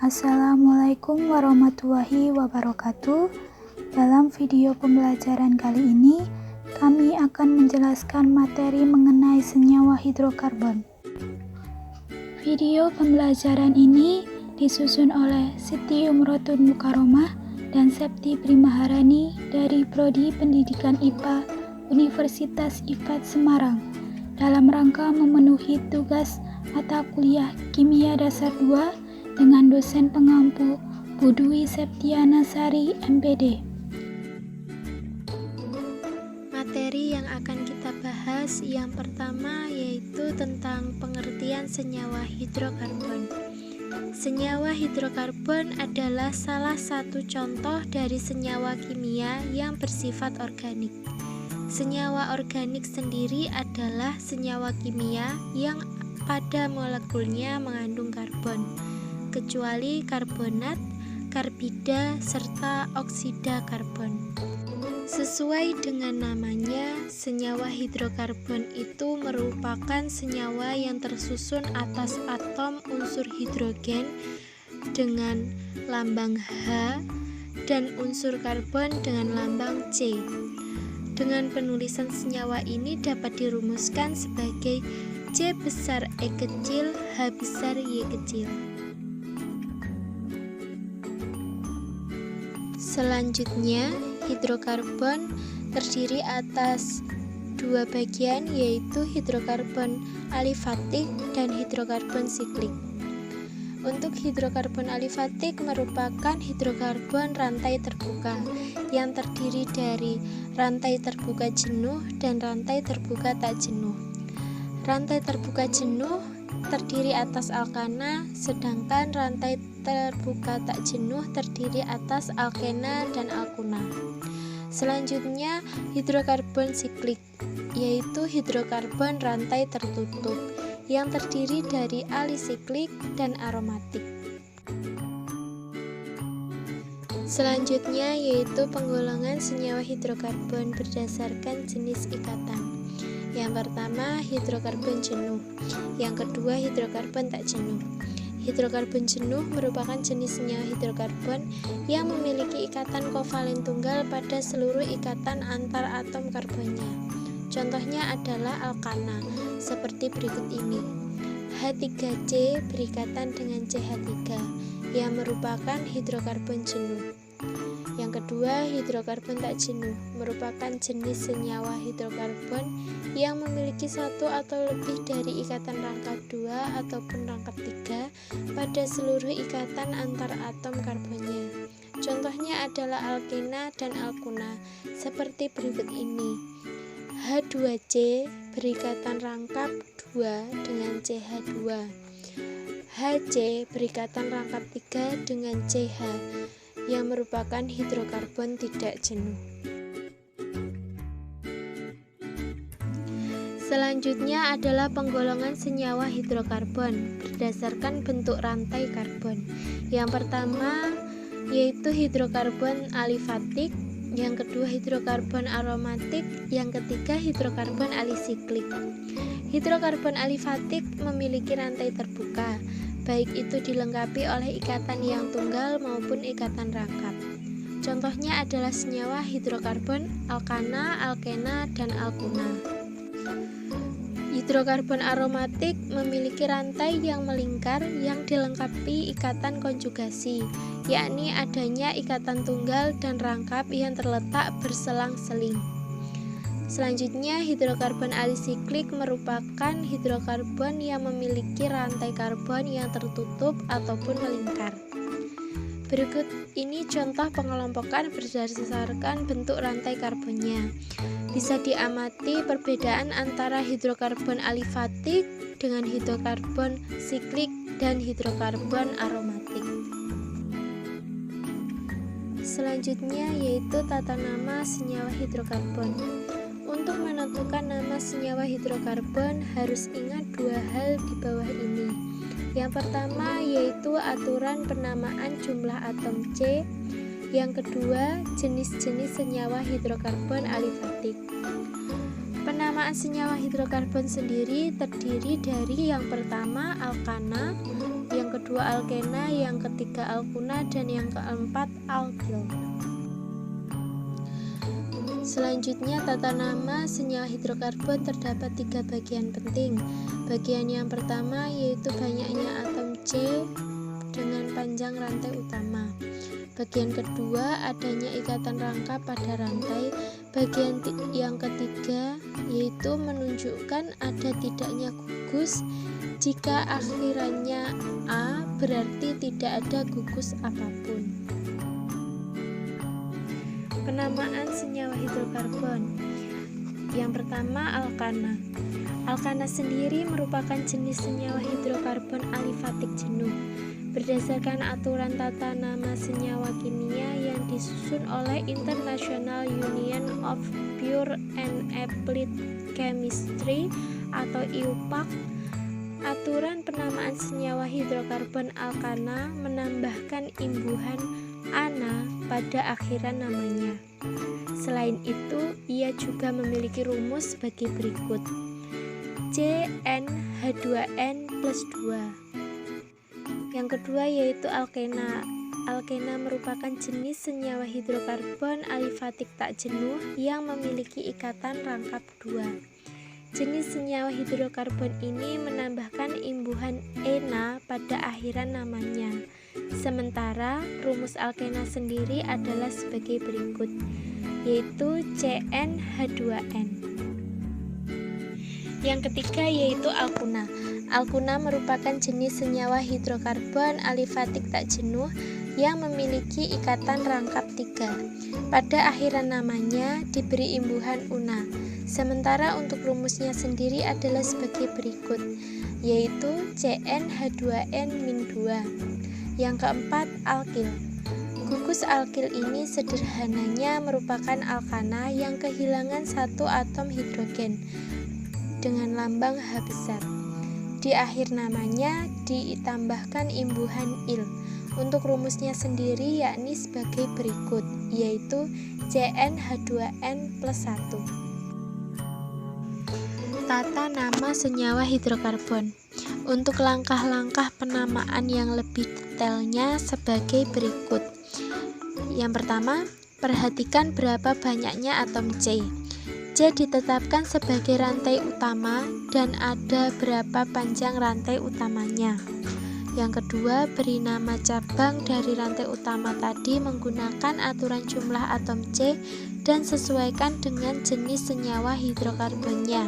Assalamualaikum warahmatullahi wabarakatuh. Dalam video pembelajaran kali ini, kami akan menjelaskan materi mengenai senyawa hidrokarbon. Video pembelajaran ini disusun oleh Siti Umrotun Mukaromah dan Septi Primaharani dari Prodi Pendidikan IPA Universitas IFAT Semarang dalam rangka memenuhi tugas mata kuliah Kimia Dasar 2 dengan dosen pengampu Bu Dwi Septiana Sari, MPD. Materi yang akan kita bahas yang pertama yaitu tentang pengertian senyawa hidrokarbon. Senyawa hidrokarbon adalah salah satu contoh dari senyawa kimia yang bersifat organik. Senyawa organik sendiri adalah senyawa kimia yang pada molekulnya mengandung karbon, kecuali karbonat, karbida, serta oksida karbon. Sesuai dengan namanya, senyawa hidrokarbon itu merupakan senyawa yang tersusun atas atom unsur hidrogen dengan lambang H dan unsur karbon dengan lambang C. Dengan penulisan senyawa ini dapat dirumuskan sebagai C besar E kecil, H besar Y kecil. Selanjutnya, hidrokarbon terdiri atas dua bagian, yaitu hidrokarbon alifatik dan hidrokarbon siklik. Untuk hidrokarbon alifatik merupakan hidrokarbon rantai terbuka yang terdiri dari rantai terbuka jenuh dan rantai terbuka tak jenuh. Rantai terbuka jenuh terdiri atas alkana, sedangkan rantai terbuka tak jenuh terdiri atas alkena dan alkuna. Selanjutnya, hidrokarbon siklik, yaitu hidrokarbon rantai tertutup yang terdiri dari alisiklik dan aromatik. Selanjutnya yaitu penggolongan senyawa hidrokarbon berdasarkan jenis ikatan. Yang pertama, hidrokarbon jenuh. Yang kedua, hidrokarbon tak jenuh. Hidrokarbon jenuh merupakan jenis senyawa hidrokarbon yang memiliki ikatan kovalen tunggal pada seluruh ikatan antar atom karbonnya. Contohnya adalah alkana, seperti berikut ini. H3C berikatan dengan CH3 yang merupakan hidrokarbon jenuh. Yang kedua, hidrokarbon tak jenuh merupakan jenis senyawa hidrokarbon yang memiliki satu atau lebih dari ikatan rangkap 2 ataupun rangkap 3 pada seluruh ikatan antar atom karbonnya. Contohnya adalah alkena dan alkuna, seperti berikut ini. H2C berikatan rangkap 2 dengan CH2. HC berikatan rangkap 3 dengan CH yang merupakan hidrokarbon tidak jenuh. Selanjutnya adalah penggolongan senyawa hidrokarbon berdasarkan bentuk rantai karbon. Yang pertama yaitu hidrokarbon alifatik, yang kedua hidrokarbon aromatik, yang ketiga hidrokarbon alisiklik. Hidrokarbon alifatik memiliki rantai terbuka, baik itu dilengkapi oleh ikatan yang tunggal maupun ikatan rangkap. Contohnya adalah senyawa hidrokarbon alkana, alkena, dan alkuna. Hidrokarbon aromatik memiliki rantai yang melingkar yang dilengkapi ikatan konjugasi, yakni adanya ikatan tunggal dan rangkap yang terletak berselang-seling. Selanjutnya, hidrokarbon alisiklik merupakan hidrokarbon yang memiliki rantai karbon yang tertutup ataupun melingkar. Berikut ini contoh pengelompokan berdasarkan bentuk rantai karbonnya. Bisa diamati perbedaan antara hidrokarbon alifatik dengan hidrokarbon siklik dan hidrokarbon aromatik. Selanjutnya yaitu tata nama senyawa hidrokarbon. Untuk menentukan nama senyawa hidrokarbon harus ingat dua hal di bawah ini. Yang pertama yaitu aturan penamaan jumlah atom C. Yang kedua, jenis-jenis senyawa hidrokarbon alifatik. Penamaan senyawa hidrokarbon sendiri terdiri dari yang pertama alkana, yang kedua alkena, yang ketiga alkuna, dan yang keempat alkil. Selanjutnya, tata nama senyawa hidrokarbon terdapat 3 bagian penting. Bagian yang pertama yaitu banyaknya atom C dengan panjang rantai utama. Bagian kedua, adanya ikatan rangka pada rantai. Bagian yang ketiga yaitu menunjukkan ada tidaknya gugus. Jika akhirannya A, berarti tidak ada gugus apapun. Penamaan senyawa hidrokarbon. Yang pertama, alkana. Alkana sendiri merupakan jenis senyawa hidrokarbon alifatik jenuh. Berdasarkan aturan tata nama senyawa kimia yang disusun oleh International Union of Pure and Applied Chemistry atau IUPAC, aturan penamaan senyawa hidrokarbon alkana menambahkan imbuhan ana pada akhiran namanya. Selain itu, ia juga memiliki rumus sebagai berikut: CnH2n+2. Yang kedua yaitu alkena. Alkena merupakan jenis senyawa hidrokarbon alifatik tak jenuh yang memiliki ikatan rangkap 2. Jenis senyawa hidrokarbon ini menambahkan imbuhan ena pada akhiran namanya. Sementara rumus alkena sendiri adalah sebagai berikut, yaitu CnH2n. Yang ketiga yaitu alkuna. Alkuna merupakan jenis senyawa hidrokarbon alifatik tak jenuh yang memiliki ikatan rangkap 3. Pada akhiran namanya diberi imbuhan una. Sementara untuk rumusnya sendiri adalah sebagai berikut, yaitu CnH2n-2. Yang keempat, alkil. Gugus alkil ini sederhananya merupakan alkana yang kehilangan satu atom hidrogen dengan lambang H besar. Di akhir namanya ditambahkan imbuhan il. Untuk rumusnya sendiri yakni sebagai berikut, yaitu CnH2n+1. Tata nama senyawa hidrokarbon. Untuk langkah-langkah penamaan yang lebih detailnya sebagai berikut. Yang pertama, perhatikan berapa banyaknya atom C. C ditetapkan sebagai rantai utama dan ada berapa panjang rantai utamanya. Yang kedua, beri nama cabang dari rantai utama tadi menggunakan aturan jumlah atom C dan sesuaikan dengan jenis senyawa hidrokarbonnya,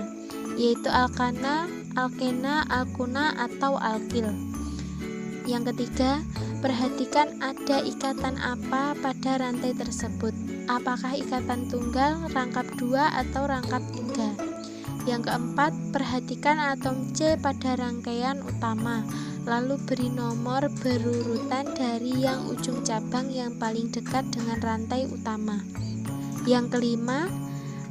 yaitu alkana, alkena, alkuna, atau alkil. Yang ketiga, perhatikan ada ikatan apa pada rantai tersebut. Apakah ikatan tunggal, rangkap 2, atau rangkap 3? Yang keempat, perhatikan atom C pada rangkaian utama, lalu beri nomor berurutan dari yang ujung cabang yang paling dekat dengan rantai utama. Yang kelima,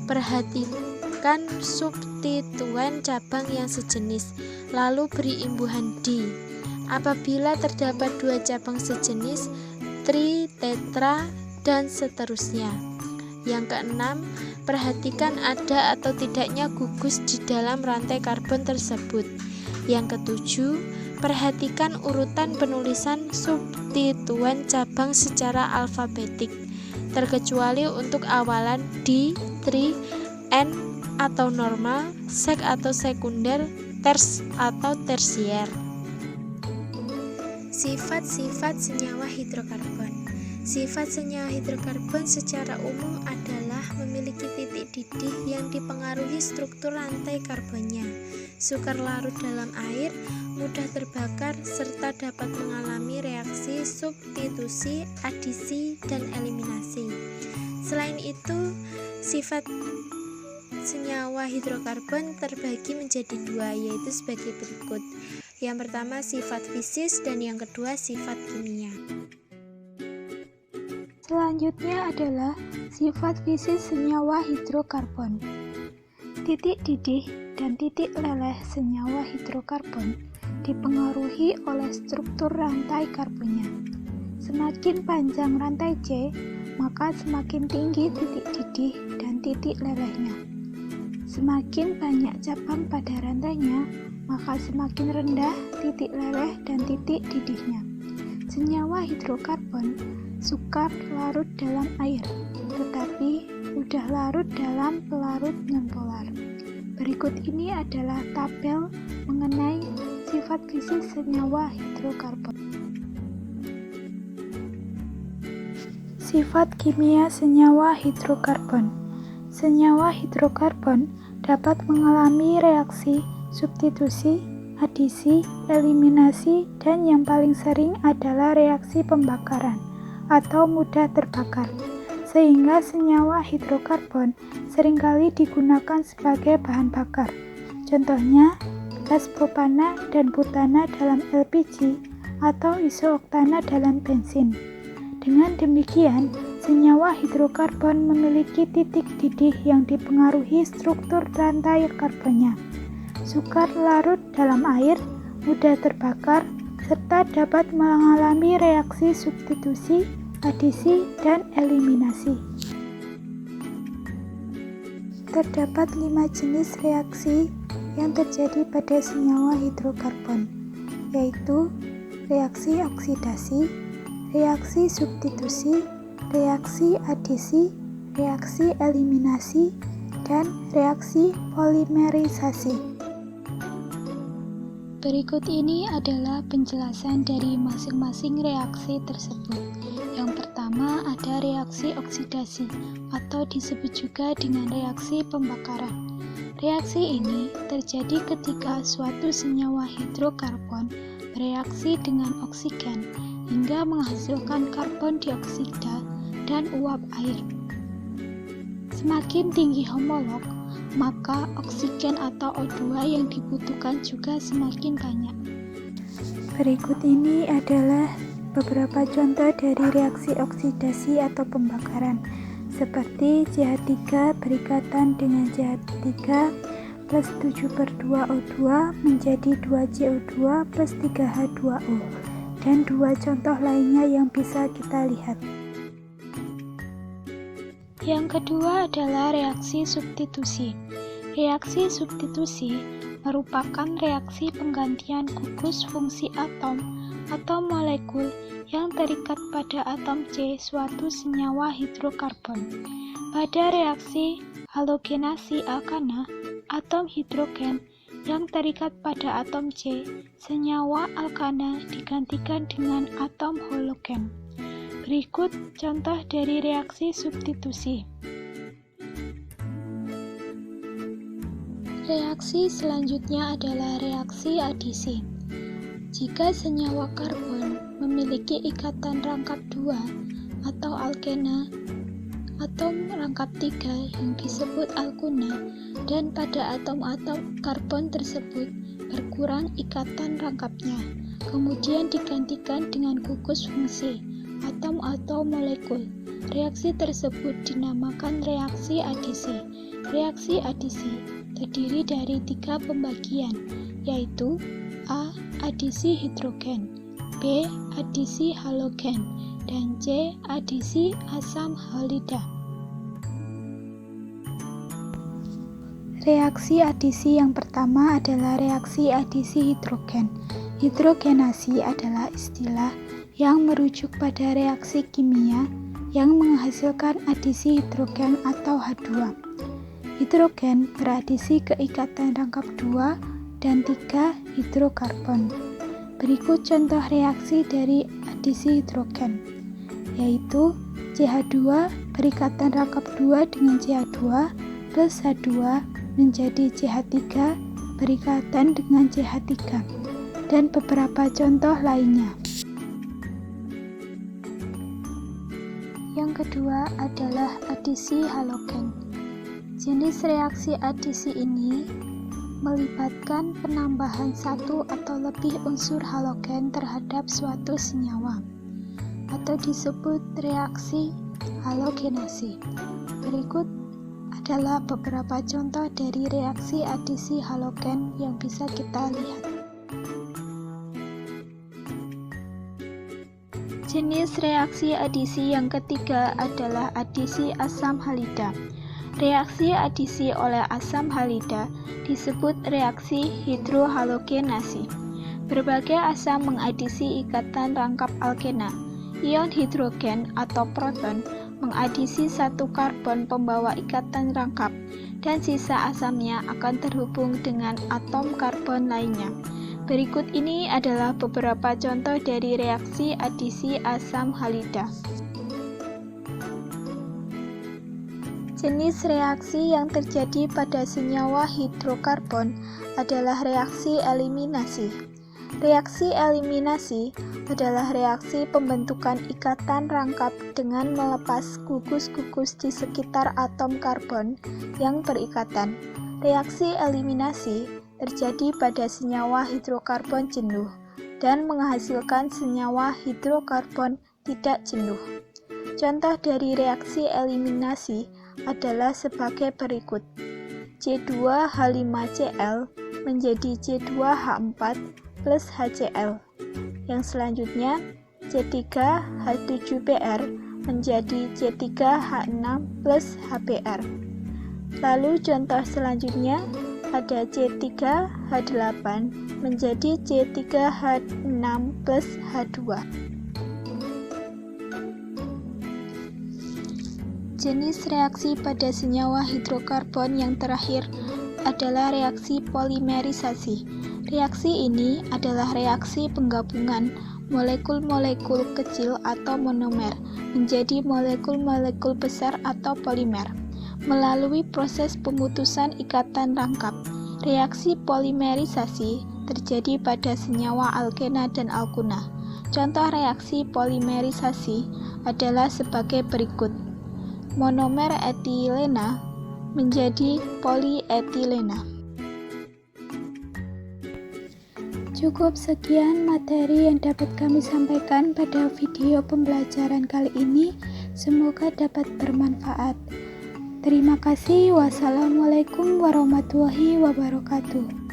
perhatikan substituen cabang yang sejenis, lalu beri imbuhan D. Apabila terdapat 2 cabang sejenis, tri, tetra, dan seterusnya. Yang keenam, perhatikan ada atau tidaknya gugus di dalam rantai karbon tersebut. Yang ketujuh, perhatikan urutan penulisan substituen cabang secara alfabetik, terkecuali untuk awalan di, tri, n atau normal, sek atau sekunder, ters atau tersier. Sifat-sifat senyawa hidrokarbon. Sifat senyawa hidrokarbon secara umum adalah memiliki titik didih yang dipengaruhi struktur rantai karbonnya, sukar larut dalam air, mudah terbakar, serta dapat mengalami reaksi substitusi, adisi, dan eliminasi. Selain itu, sifat senyawa hidrokarbon terbagi menjadi 2, yaitu sebagai berikut. Yang pertama sifat fisis dan yang kedua sifat kimia. Selanjutnya adalah sifat fisis senyawa hidrokarbon. Titik didih dan titik leleh senyawa hidrokarbon dipengaruhi oleh struktur rantai karbonnya. Semakin panjang rantai C, maka semakin tinggi titik didih dan titik lelehnya. Semakin banyak cabang pada rantainya, maka semakin rendah titik leleh dan titik didihnya. Senyawa hidrokarbon sukar larut dalam air, tetapi mudah larut dalam pelarut nonpolar. Berikut ini adalah tabel mengenai sifat fisik senyawa hidrokarbon. Sifat kimia senyawa hidrokarbon. Senyawa hidrokarbon dapat mengalami reaksi substitusi, adisi, eliminasi, dan yang paling sering adalah reaksi pembakaran atau mudah terbakar. Sehingga senyawa hidrokarbon seringkali digunakan sebagai bahan bakar. Contohnya, gas propana dan butana dalam LPG atau isooktana dalam bensin. Dengan demikian, senyawa hidrokarbon memiliki titik didih yang dipengaruhi struktur rantai karbonnya. Sukar larut dalam air, mudah terbakar, serta dapat mengalami reaksi substitusi, adisi, dan eliminasi. Terdapat 5 jenis reaksi yang terjadi pada senyawa hidrokarbon, yaitu reaksi oksidasi, reaksi substitusi, reaksi adisi, reaksi eliminasi, dan reaksi polimerisasi. Berikut ini adalah penjelasan dari masing-masing reaksi tersebut. Yang pertama ada reaksi oksidasi atau disebut juga dengan reaksi pembakaran. Reaksi ini terjadi ketika suatu senyawa hidrokarbon bereaksi dengan oksigen hingga menghasilkan karbon dioksida dan uap air. Semakin tinggi homolog, maka oksigen atau O2 yang dibutuhkan juga semakin banyak. Berikut ini adalah beberapa contoh dari reaksi oksidasi atau pembakaran, seperti CH3 berikatan dengan CH3 plus 7/2O2 menjadi 2CO2 plus 3H2O, dan 2 contoh lainnya yang bisa kita lihat. Yang kedua adalah reaksi substitusi. Reaksi substitusi merupakan reaksi penggantian gugus fungsi atom atau molekul yang terikat pada atom C suatu senyawa hidrokarbon. Pada reaksi halogenasi alkana, atom hidrogen yang terikat pada atom C, senyawa alkana digantikan dengan atom halogen. Berikut contoh dari reaksi substitusi. Reaksi selanjutnya adalah reaksi adisi. Jika senyawa karbon memiliki ikatan rangkap 2 atau alkena, atom rangkap 3 yang disebut alkuna, dan pada atom-atom karbon tersebut berkurang ikatan rangkapnya, kemudian digantikan dengan gugus fungsi, atom atau molekul. Reaksi tersebut dinamakan reaksi adisi. Reaksi adisi terdiri dari 3 pembagian, yaitu A. Adisi hidrogen, B. Adisi halogen, dan C. Adisi asam halida. Reaksi adisi yang pertama adalah reaksi adisi hidrogen. Hidrogenasi adalah istilah yang merujuk pada reaksi kimia yang menghasilkan adisi hidrogen atau H2. Hidrogen beradisi ke ikatan rangkap 2 dan 3 hidrokarbon. Berikut contoh reaksi dari adisi hidrogen, yaitu CH2 berikatan rangkap 2 dengan CH2 plus H2 menjadi CH3 berikatan dengan CH3, dan beberapa contoh lainnya. Yang kedua adalah adisi halogen. Jenis reaksi adisi ini melibatkan penambahan satu atau lebih unsur halogen terhadap suatu senyawa, atau disebut reaksi halogenasi. Berikut adalah beberapa contoh dari reaksi adisi halogen yang bisa kita lihat. Jenis reaksi adisi yang ketiga adalah adisi asam halida. Reaksi adisi oleh asam halida disebut reaksi hidrohalogenasi. Berbagai asam mengadisi ikatan rangkap alkena. Ion hidrogen atau proton mengadisi satu karbon pembawa ikatan rangkap, dan sisa asamnya akan terhubung dengan atom karbon lainnya. Berikut ini adalah beberapa contoh dari reaksi adisi asam halida. Jenis reaksi yang terjadi pada senyawa hidrokarbon adalah reaksi eliminasi. Reaksi eliminasi adalah reaksi pembentukan ikatan rangkap dengan melepas gugus-gugus di sekitar atom karbon yang berikatan. Reaksi eliminasi terjadi pada senyawa hidrokarbon jenuh dan menghasilkan senyawa hidrokarbon tidak jenuh. Contoh dari reaksi eliminasi adalah sebagai berikut. C2H5Cl menjadi C2H4 plus HCl. Yang selanjutnya, C3H7Br menjadi C3H6 plus HBr. Lalu contoh selanjutnya, ada C3H8 menjadi C3H6 plus H2. Jenis reaksi pada senyawa hidrokarbon yang terakhir adalah reaksi polimerisasi. Reaksi ini adalah reaksi penggabungan molekul-molekul kecil atau monomer menjadi molekul-molekul besar atau polimer melalui proses pemutusan ikatan rangkap. Reaksi polimerisasi terjadi pada senyawa alkena dan alkuna. Contoh reaksi polimerisasi adalah sebagai berikut. Monomer etilena menjadi polietilena. Cukup sekian materi yang dapat kami sampaikan pada video pembelajaran kali ini. Semoga dapat bermanfaat. Terima kasih. Wassalamualaikum warahmatullahi wabarakatuh.